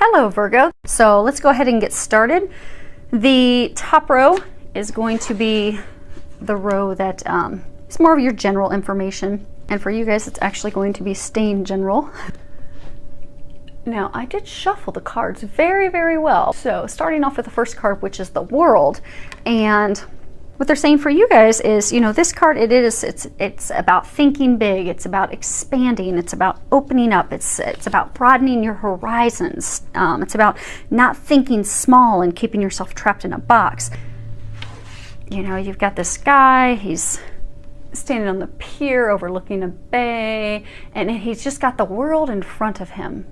Hello Virgo. So let's go ahead and get started. The top row is going to be the row that is more of your general information. And for you guys, it's actually going to be staying general. Now, I did shuffle the cards very, very well. So starting off with the first card, which is the World. And what they're saying for you guys is, you know, this card, it's about thinking big, it's about expanding, it's about opening up, it's about broadening your horizons. It's about not thinking small and keeping yourself trapped in a box. You know, you've got this guy, he's standing on the pier overlooking a bay, and he's just got the world in front of him.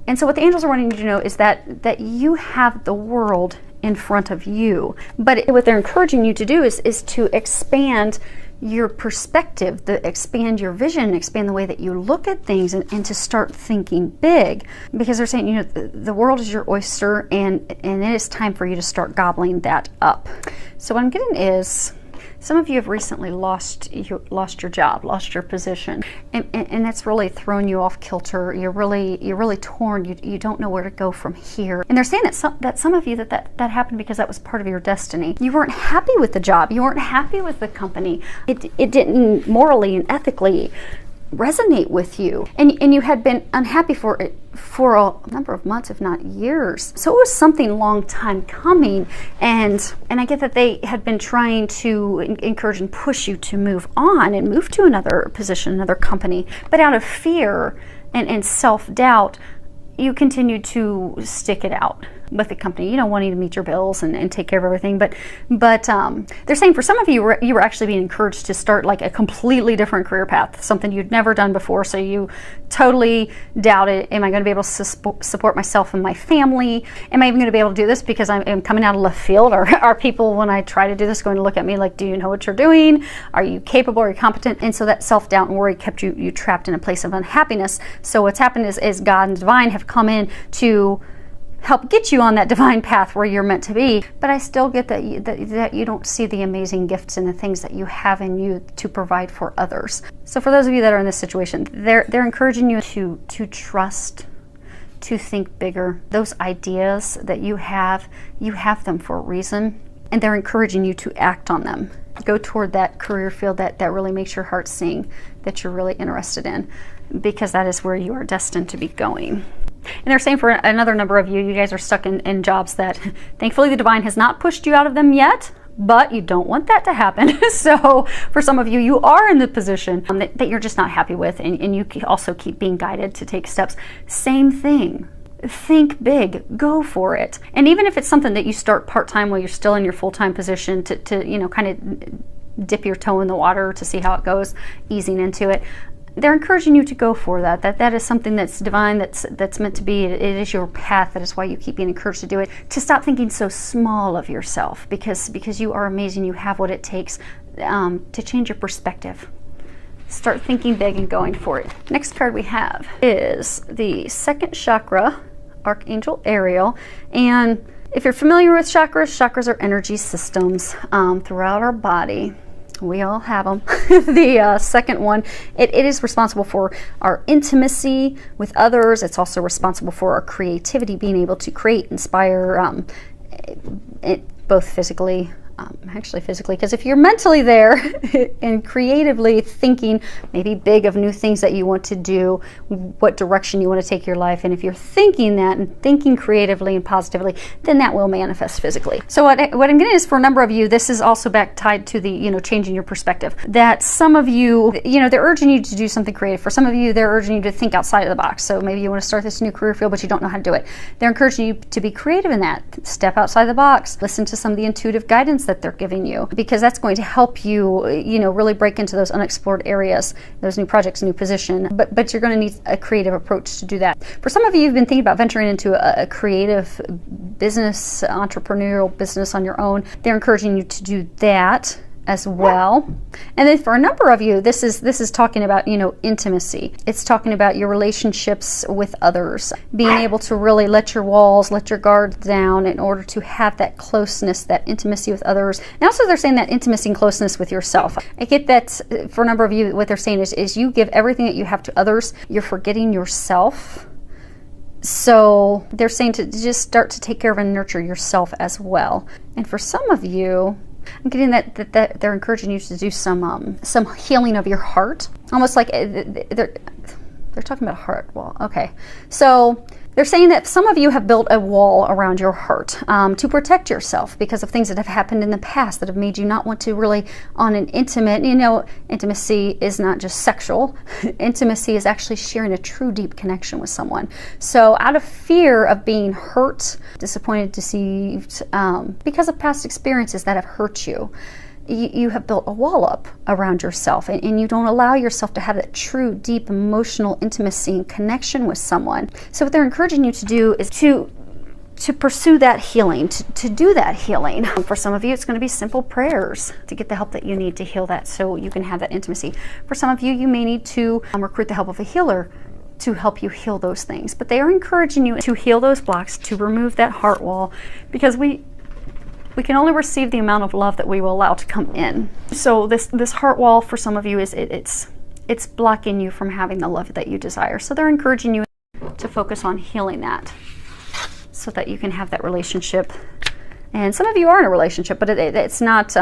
And so what the angels are wanting you to know is that you have the world in front of you. But what they're encouraging you to do is to expand your perspective, expand your vision, expand the way that you look at things, and to start thinking big. Because they're saying, you know, the world is your oyster, and it is time for you to start gobbling that up. So what I'm getting is, some of you have recently lost your job, lost your position, and that's really thrown you off kilter. You're really torn. You don't know where to go from here. And they're saying that some of you that happened because that was part of your destiny. You weren't happy with the job. You weren't happy with the company. It didn't morally and ethically resonate with you, and you had been unhappy for it for a number of months, if not years. So it was something long time coming, and I get that they had been trying to encourage and push you to move on and move to another position, another company, but out of fear and self-doubt, you continued to stick it out with the company, you know, wanting to meet your bills and take care of everything. But they're saying for some of you, you were actually being encouraged to start like a completely different career path, something you'd never done before. So you totally doubted, am I going to be able to support myself and my family? Am I even going to be able to do this because I'm coming out of left field? Or are people, when I try to do this, going to look at me like, do you know what you're doing? Are you capable? Are you competent? And so that self-doubt and worry kept you trapped in a place of unhappiness. So what's happened is God and divine have come in to help get you on that divine path where you're meant to be. But I still get that you don't see the amazing gifts and the things that you have in you to provide for others. So for those of you that are in this situation, they're encouraging you to trust, to think bigger. Those ideas that you have them for a reason, and they're encouraging you to act on them. Go toward that career field that really makes your heart sing, that you're really interested in, because that is where you are destined to be going. And they're saying for another number of you guys are stuck in jobs that thankfully the divine has not pushed you out of them yet, but you don't want that to happen. So for some of you, you are in the position that you're just not happy with, and you also keep being guided to take steps. Same thing. Think big, go for it. And even if it's something that you start part-time while you're still in your full-time position to you know, kind of dip your toe in the water to see how it goes, easing into it, they're encouraging you to go for that. That is something that's divine, that's meant to be. It is your path. That is why you keep being encouraged to do it. To stop thinking so small of yourself, because you are amazing. You have what it takes to change your perspective. Start thinking big and going for it. Next card we have is the second chakra, Archangel Ariel. And if you're familiar with chakras are energy systems throughout our body. We all have them. The second one, it is responsible for our intimacy with others. It's also responsible for our creativity, being able to create, inspire, both physically, actually physically, because if you're mentally there and creatively thinking maybe big of new things that you want to do, what direction you want to take your life, and if you're thinking that and thinking creatively and positively, then that will manifest physically. So what I'm getting is, for a number of you, this is also back tied to the, you know, changing your perspective. That some of you, you know, they're urging you to do something creative. For some of you, they're urging you to think outside of the box. So maybe you want to start this new career field, but you don't know how to do it. They're encouraging you to be creative in that. Step outside the box. Listen to some of the intuitive guidance that they're giving you, because that's going to help you, you know, really break into those unexplored areas, those new projects, new position. But you're going to need a creative approach to do that. For some of you, you've been thinking about venturing into a creative business, entrepreneurial business on your own. They're encouraging you to do that as well. And then for a number of you, this is talking about, you know, intimacy. It's talking about your relationships with others, being able to really let your walls, let your guard down in order to have that closeness, that intimacy with others. And also they're saying that intimacy and closeness with yourself. I get that for a number of you, what they're saying is you give everything that you have to others. You're forgetting yourself. So they're saying to just start to take care of and nurture yourself as well. And for some of you, I'm getting that they're encouraging you to do some healing of your heart, almost like they're talking about a heart wall. Okay, so they're saying that some of you have built a wall around your heart to protect yourself because of things that have happened in the past that have made you not want to really on an intimate, intimacy is not just sexual. Intimacy is actually sharing a true deep connection with someone. So out of fear of being hurt, disappointed, deceived, because of past experiences that have hurt you, you have built a wall up around yourself, and you don't allow yourself to have that true, deep, emotional intimacy and connection with someone. So what they're encouraging you to do is to pursue that healing, to do that healing. For some of you, it's going to be simple prayers to get the help that you need to heal that so you can have that intimacy. For some of you, you may need to recruit the help of a healer to help you heal those things. But they are encouraging you to heal those blocks, to remove that heart wall, because we can only receive the amount of love that we will allow to come in. So this heart wall for some of you is it's blocking you from having the love that you desire. So they're encouraging you to focus on healing that so that you can have that relationship. And some of you are in a relationship, but it's not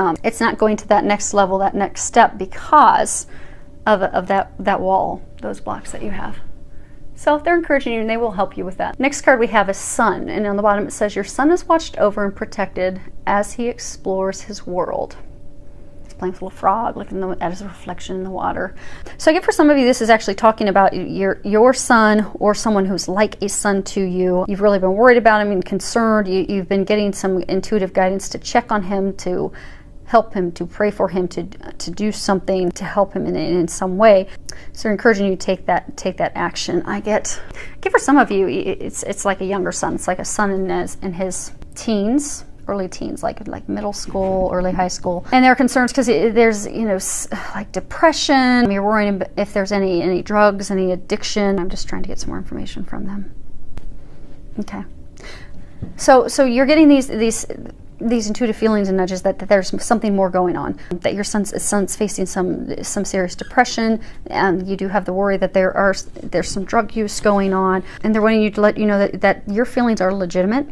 going to that next level, that next step, because of that wall, those blocks that you have. So they're encouraging you, and they will help you with that. Next card we have is Sun, and on the bottom it says, your son is watched over and protected as he explores his world. He's playing with a little frog, looking at his reflection in the water. So I get for some of you, this is actually talking about your son or someone who's like a son to you. You've really been worried about him and concerned. You've been getting some intuitive guidance to check on him, to help him, to pray for him, to do something to help him in some way. So they're encouraging you to take that action. I get for some of you, it's like a younger son. It's like a son in his teens, early teens, like middle school, early high school. And there are concerns because there's like depression. You're worrying if there's any drugs, any addiction. I'm just trying to get some more information from them. Okay. So you're getting these intuitive feelings and nudges that there's something more going on, that your son's facing some serious depression, and you do have the worry that there's some drug use going on, and they're wanting you to let you know that your feelings are legitimate.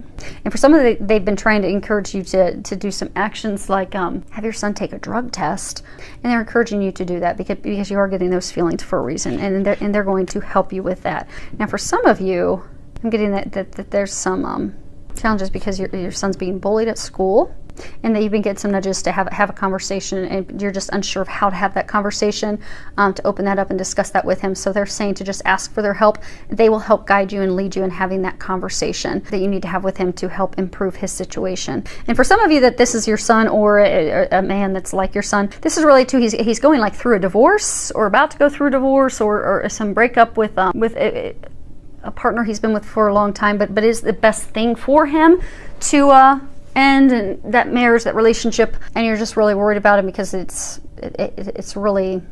And for some of them, they've been trying to encourage you to do some actions like have your son take a drug test, and they're encouraging you to do that because you are getting those feelings for a reason, and they're going to help you with that. Now for some of you, I'm getting that there's some challenges because your son's being bullied at school, and that you've been getting some nudges to have a conversation, and you're just unsure of how to have that conversation, to open that up and discuss that with him. So they're saying to just ask for their help. They will help guide you and lead you in having that conversation that you need to have with him to help improve his situation. And for some of you that this is your son, or a man that's like your son, this is really too, he's going like through a divorce, or about to go through a divorce, or some breakup with a partner he's been with for a long time, but is the best thing for him to end, and that marriage, that relationship, and you're just really worried about him because it's a really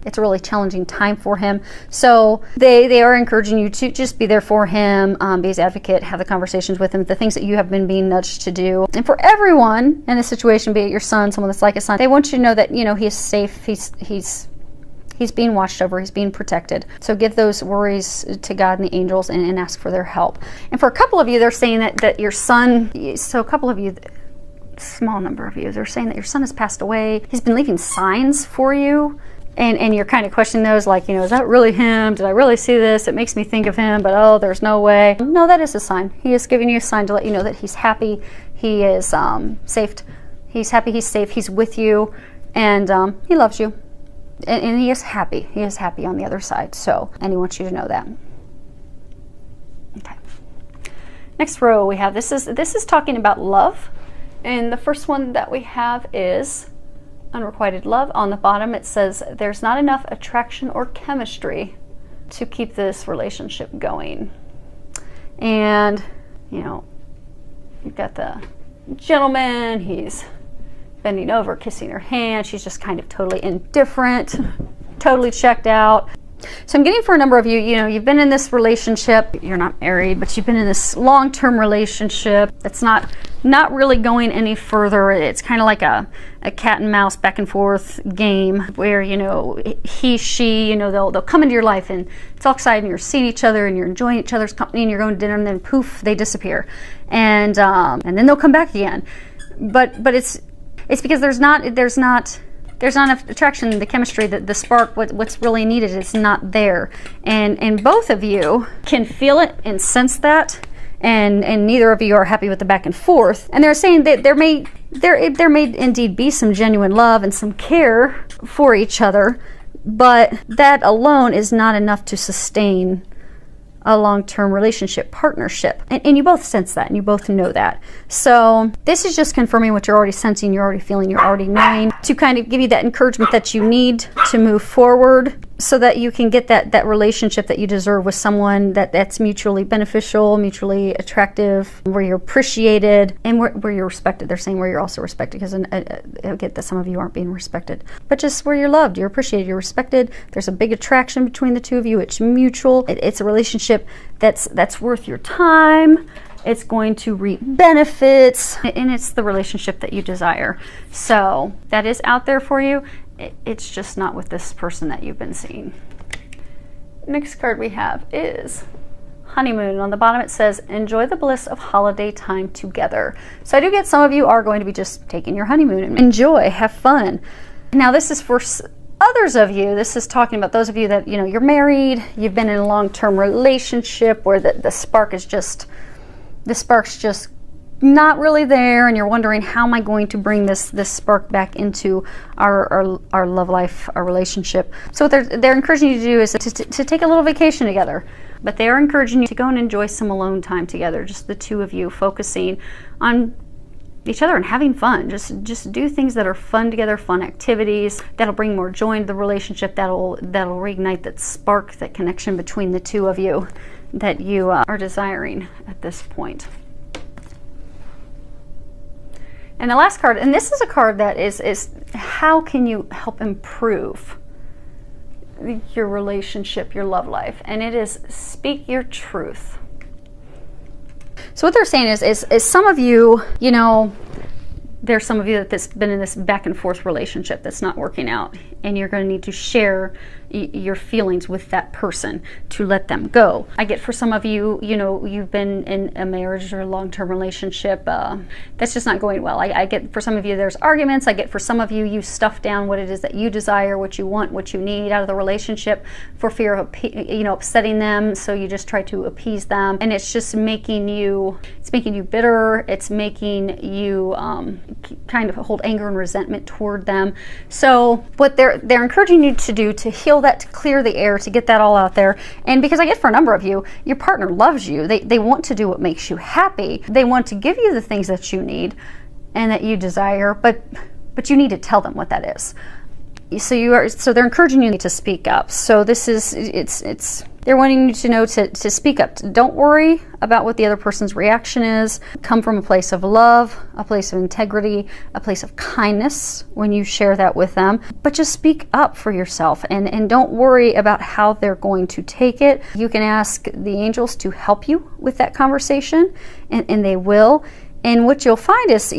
challenging time for him. So they are encouraging you to just be there for him, be his advocate, have the conversations with him, the things that you have been being nudged to do. And for everyone in this situation, be it your son, someone that's like a son, they want you to know that he is safe. He's being watched over, he's being protected. So give those worries to God and the angels and ask for their help. And for a couple of you, they're saying that your son, so a couple of you, small number of you, they're saying that your son has passed away. He's been leaving signs for you. And you're kind of questioning those, like, is that really him? Did I really see this? It makes me think of him, but oh, there's no way. No, that is a sign. He is giving you a sign to let you know that he's happy, he is safe. He's happy, he's safe, he's with you, and he loves you. And he is happy. He is happy on the other side. So, and he wants you to know that. Okay. Next row we have, this is talking about love. And the first one that we have is unrequited love. On the bottom it says, there's not enough attraction or chemistry to keep this relationship going. And, you've got the gentleman, he's bending over, kissing her hand. She's just kind of totally indifferent, totally checked out. So I'm getting for a number of you, you've been in this relationship, you're not married, but you've been in this long-term relationship that's not really going any further. It's kind of like a cat and mouse back and forth game where, he, she, they'll come into your life and it's all exciting. You're seeing each other and you're enjoying each other's company and you're going to dinner, and then poof, they disappear. And then they'll come back again. But it's because there's not enough attraction, the chemistry, the spark, what's really needed is not there. And both of you can feel it and sense that, and neither of you are happy with the back and forth. And they're saying that there may indeed be some genuine love and some care for each other, but that alone is not enough to sustain a long-term relationship partnership. And you both sense that, and you both know that. So this is just confirming what you're already sensing, you're already feeling, you're already knowing, to kind of give you that encouragement that you need to move forward so that you can get that relationship that you deserve with someone that's mutually beneficial, mutually attractive, where you're appreciated, and where you're respected. They're saying where you're also respected, because I get that some of you aren't being respected, but just where you're loved, you're appreciated, you're respected. There's a big attraction between the two of you. It's mutual. It's a relationship that's worth your time. It's going to reap benefits, and it's the relationship that you desire. So that is out there for you. It's just not with this person that you've been seeing. Next card we have is honeymoon. On the bottom it says, enjoy the bliss of holiday time together. So I do get some of you are going to be just taking your honeymoon and enjoy, have fun. Now this is for others of you. This is talking about those of you that, you're married, you've been in a long-term relationship where the spark's just not really there, and you're wondering, how am I going to bring this spark back into our love life, our relationship? So what they're encouraging you to do is to take a little vacation together. But they are encouraging you to go and enjoy some alone time together, just the two of you focusing on each other and having fun. Just do things that are fun together, fun activities that'll bring more joy into the relationship, that'll reignite that spark, that connection between the two of you that you are desiring at this point. And the last card, and this is a card that is how can you help improve your relationship, your love life? And it is speak your truth. So what they're saying is some of you, there's some of you that's been in this back and forth relationship that's not working out, and you're going to need to share your feelings with that person to let them go. I get for some of you, you've been in a marriage or a long-term relationship that's just not going well. I get for some of you there's arguments. I get for some of you, you stuff down what it is that you desire, what you want, what you need out of the relationship for fear of upsetting them, so you just try to appease them, and it's just making you bitter. It's making you kind of hold anger and resentment toward them. So what they're encouraging you to do to heal that, to clear the air, to get that all out there. And because I get for a number of you, your partner loves you. They want to do what makes you happy. They want to give you the things that you need and that you desire, but you need to tell them what that is. So they're encouraging you to speak up. So this is, they're wanting you to know to speak up. Don't worry about what the other person's reaction is. Come from a place of love, a place of integrity, a place of kindness when you share that with them. But just speak up for yourself, and don't worry about how they're going to take it. You can ask the angels to help you with that conversation, and they will. And what you'll find is,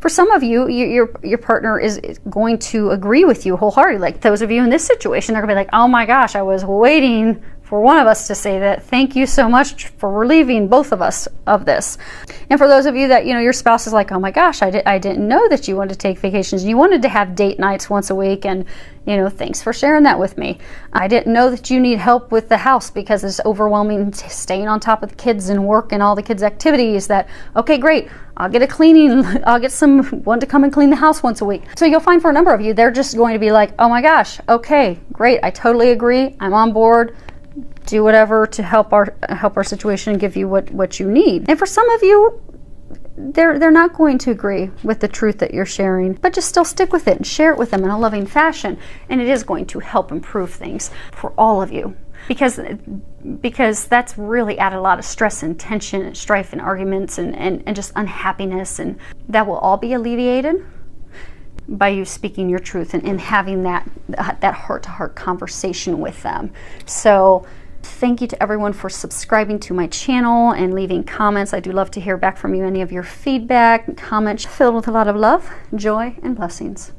for some of you, your partner is going to agree with you wholeheartedly. Like those of you in this situation, they're gonna be like, oh my gosh, I was waiting for one of us to say that. Thank you so much for relieving both of us of this. And for those of you that, your spouse is like, oh my gosh, I didn't know that you wanted to take vacations. You wanted to have date nights once a week, and thanks for sharing that with me. I didn't know that you need help with the house because it's overwhelming staying on top of the kids and work and all the kids' activities. That, okay, great. I'll get someone to come and clean the house once a week. So you'll find for a number of you, they're just going to be like, oh my gosh, okay, great. I totally agree. I'm on board. Do whatever to help our situation and give you what you need. And for some of you, they're not going to agree with the truth that you're sharing, but just still stick with it and share it with them in a loving fashion. And it is going to help improve things for all of you. Because that's really added a lot of stress and tension and strife and arguments and just unhappiness, and that will all be alleviated by you speaking your truth and having that heart-to-heart conversation with them. So thank you to everyone for subscribing to my channel and leaving comments. I do love to hear back from you, any of your feedback, comments filled with a lot of love, joy, and blessings.